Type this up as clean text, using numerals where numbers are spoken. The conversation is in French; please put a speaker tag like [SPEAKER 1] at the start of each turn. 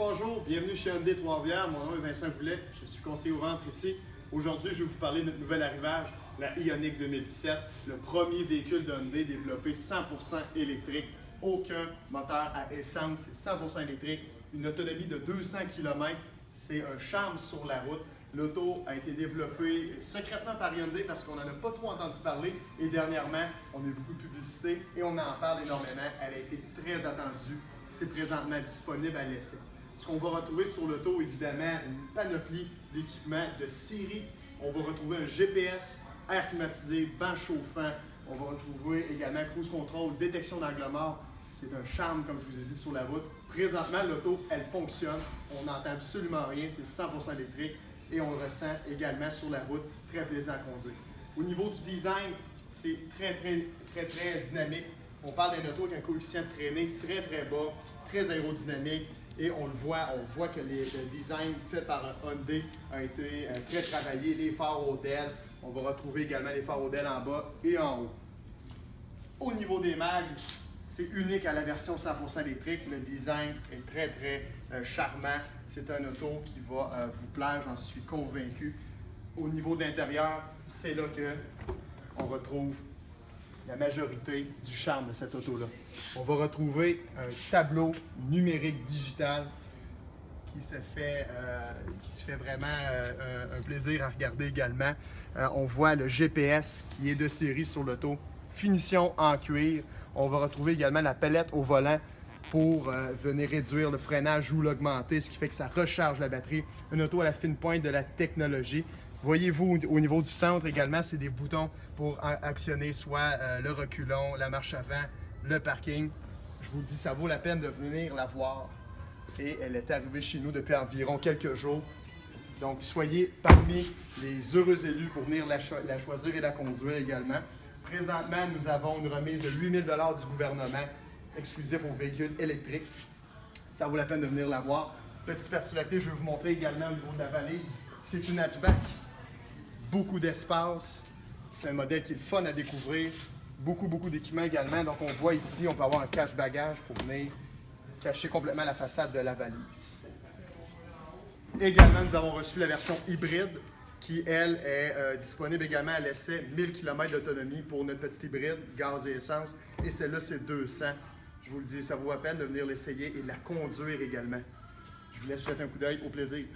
[SPEAKER 1] Bonjour, bienvenue chez Hyundai Trois-Rivières. Mon nom est Vincent Boulet, je suis conseiller aux ventes ici. Aujourd'hui, je vais vous parler de notre nouvel arrivage, la Ioniq 2017, le premier véhicule de Hyundai développé 100% électrique, aucun moteur à essence, c'est 100% électrique, une autonomie de 200 km, c'est un charme sur la route. L'auto a été développée secrètement par Hyundai parce qu'on n'en a pas trop entendu parler et dernièrement, on a eu beaucoup de publicité et on en parle énormément. Elle a été très attendue, c'est présentement disponible à l'essai. Ce qu'on va retrouver sur l'auto, évidemment, une panoplie d'équipements de série. On va retrouver un GPS, air climatisé, banc chauffant. On va retrouver également cruise control, détection d'angle mort. C'est un charme, comme je vous ai dit, sur la route. Présentement, l'auto, elle fonctionne. On n'entend absolument rien, c'est 100% électrique. Et on le ressent également sur la route, très plaisant à conduire. Au niveau du design, c'est très dynamique. On parle d'un auto avec un coefficient de traînée très bas, très aérodynamique. Et on voit que le design fait par Hyundai a été très travaillé. Les phares Odell, on va retrouver également les phares Odell en bas et en haut. Au niveau des mags, c'est unique à la version 100% électrique. Le design est très charmant. C'est un auto qui va vous plaire, j'en suis convaincu. Au niveau de l'intérieur, c'est là qu'on retrouve la majorité du charme de cette auto-là. On va retrouver un tableau numérique digital qui se fait vraiment un plaisir à regarder également. On voit le GPS qui est de série sur l'auto, finition en cuir. On va retrouver également la palette au volant pour venir réduire le freinage ou l'augmenter, ce qui fait que ça recharge la batterie. Une auto à la fine pointe de la technologie. Voyez-vous, au niveau du centre également, c'est des boutons pour actionner soit le reculon, la marche avant, le parking. Je vous dis, ça vaut la peine de venir la voir. Et elle est arrivée chez nous depuis environ quelques jours. Donc, soyez parmi les heureux élus pour venir la choisir et la conduire également. Présentement, nous avons une remise de 8 000 $ du gouvernement exclusif aux véhicules électriques. Ça vaut la peine de venir la voir. Petite particularité, je vais vous montrer également au niveau de la valise. C'est une hatchback. Beaucoup d'espace. C'est un modèle qui est le fun à découvrir. Beaucoup d'équipements également. Donc, on voit ici, on peut avoir un cache-bagage pour venir cacher complètement la façade de la valise. Également, nous avons reçu la version hybride qui, elle, est disponible également à l'essai. 1000 km d'autonomie pour notre petit hybride, gaz et essence. Et celle-là, c'est 200. Je vous le dis, ça vaut la peine de venir l'essayer et de la conduire également. Je vous laisse jeter un coup d'œil. Au plaisir.